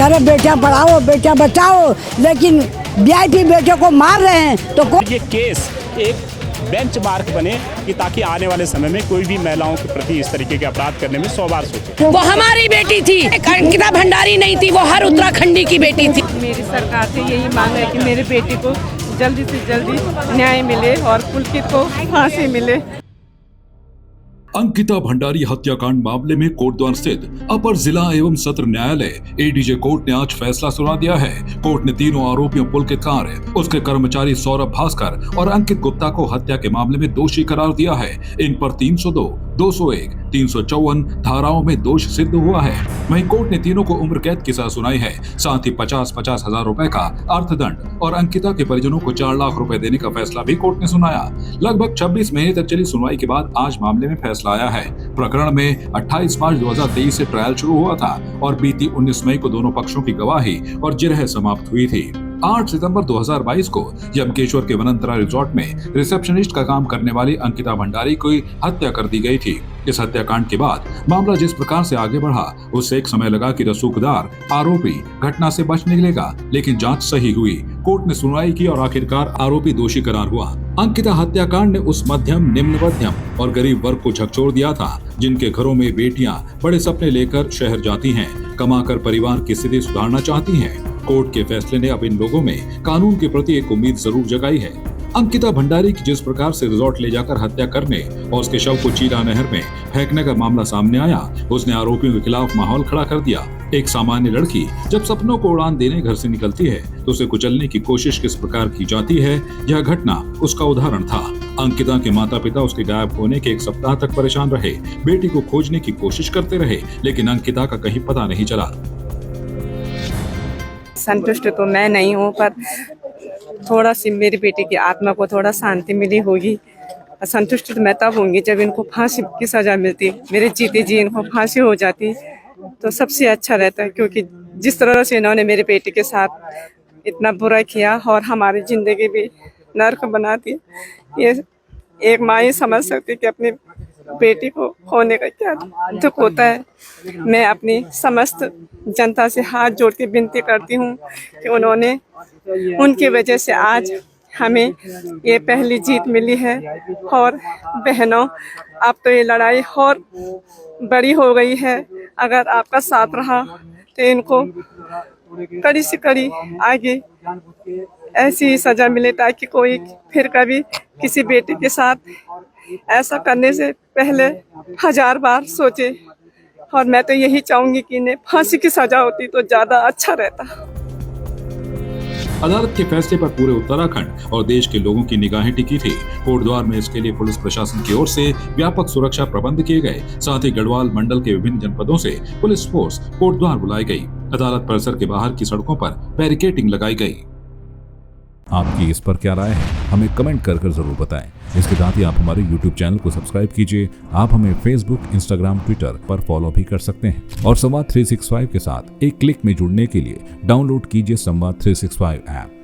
अरे बेटा पढ़ाओ, बेटा बचाओ, लेकिन वीआईपी बेटे को मार रहे हैं। तो ये केस एक बेंचमार्क बने कि ताकि आने वाले समय में कोई भी महिलाओं के प्रति इस तरीके के अपराध करने में 100 बार सोचे। वो हमारी बेटी थी, अंकिता भंडारी नहीं थी, वो हर उत्तराखंडी की बेटी थी। मेरी सरकार से यही मांग है कि मेरे बेटी को जल्दी से जल्दी न्याय मिले और पुलकित को फांसी मिले। अंकिता भंडारी हत्याकांड मामले में कोटद्वार स्थित अपर जिला एवं सत्र न्यायालय एडीजे कोर्ट ने आज फैसला सुना दिया है। कोर्ट ने तीनों आरोपियों पुलकित कार्य, उसके कर्मचारी सौरभ भास्कर और अंकित गुप्ता को हत्या के मामले में दोषी करार दिया है। इन पर 302, 201, 354 धाराओं में दोष सिद्ध हुआ है। वहीं कोर्ट ने तीनों को उम्र कैद की सजा सुनाई है। साथ ही 50-50 हजार रुपए का अर्थदंड और अंकिता के परिजनों को 4 लाख रुपए देने का फैसला भी कोर्ट ने सुनाया। लगभग 26 महीने तक चली सुनवाई के बाद आज मामले में फैसला आया है। प्रकरण में 28 मार्च 2023 से ट्रायल शुरू हुआ था और बीती 19 मई को दोनों पक्षों की गवाही और जिरह समाप्त हुई थी। 8 सितंबर 2022 को यमकेश्वर के वनंतरा रिजॉर्ट में रिसेप्शनिस्ट का काम करने वाली अंकिता भंडारी की हत्या कर दी गई थी। इस हत्याकांड के बाद मामला जिस प्रकार से आगे बढ़ा, उससे एक समय लगा कि रसूखदार आरोपी घटना से बच निकलेगा, लेकिन जांच सही हुई। कोर्ट ने सुनवाई की और आखिरकार आरोपी दोषी करार हुआ। अंकिता हत्याकांड ने उस मध्यम, निम्न मध्यम और गरीब वर्ग को झकझोर दिया था, जिनके घरों में बेटियां बड़े सपने लेकर शहर जाती हैं, कमाकर परिवार की स्थिति सुधारना चाहती हैं। कोर्ट के फैसले ने अब इन लोगों में कानून के प्रति एक उम्मीद जरूर जगाई है। अंकिता भंडारी की जिस प्रकार से रिजॉर्ट ले जाकर हत्या करने और उसके शव को चीला नहर में फेंकने का मामला सामने आया, उसने आरोपियों के खिलाफ माहौल खड़ा कर दिया। एक सामान्य लड़की जब सपनों को उड़ान देने घर से निकलती है तो उसे कुचलने की कोशिश किस प्रकार की जाती है, यह घटना उसका उदाहरण था। अंकिता के माता पिता उसके गायब होने के 1 सप्ताह तक परेशान रहे, बेटी को खोजने की कोशिश करते रहे, लेकिन अंकिता का कहीं पता नहीं चला। संतुष्ट तो मैं नहीं हूँ, पर थोड़ा सी मेरी बेटी की आत्मा को थोड़ा शांति मिली होगी। संतुष्ट तो मैं तब होंगी जब इनको फांसी की सजा मिलती, मेरे जीते जी इनको फांसी हो जाती तो सबसे अच्छा रहता है, क्योंकि जिस तरह से इन्होंने मेरे बेटी के साथ इतना बुरा किया और हमारी जिंदगी भी नर्क बना दी, ये एक माँ ही समझ सकती कि अपनी बेटी को खोने का क्या दुख होता है। मैं अपनी समस्त जनता से हाथ जोड़ के विनती करती हूँ कि उनकी वजह से आज हमें ये पहली जीत मिली है। और बहनों, अब तो ये लड़ाई और बड़ी हो गई है। अगर आपका साथ रहा तो इनको कड़ी से कड़ी आगे ऐसी सजा मिले, ताकि कोई फिर कभी किसी बेटे के साथ ऐसा करने से पहले 1000 बार सोचे। और मैं तो यही चाहूंगी कि इन्हें फांसी की सजा होती तो ज्यादा अच्छा रहता। अदालत के फैसले पर पूरे उत्तराखंड और देश के लोगों की निगाहें टिकी थी। कोटद्वार में इसके लिए पुलिस प्रशासन की ओर से व्यापक सुरक्षा प्रबंध किए गए। साथ ही गढ़वाल मंडल के विभिन्न जनपदों से पुलिस फोर्स कोटद्वार बुलाई गई। अदालत परिसर के बाहर की सड़कों पर बैरिकेडिंग लगाई गई। आपकी इस पर क्या राय है, हमें कमेंट कर जरूर बताएं। इसके साथ ही आप हमारे YouTube चैनल को सब्सक्राइब कीजिए। आप हमें Facebook, Instagram, Twitter पर फॉलो भी कर सकते हैं और संवाद 365 के साथ एक क्लिक में जुड़ने के लिए डाउनलोड कीजिए संवाद 365 ऐप।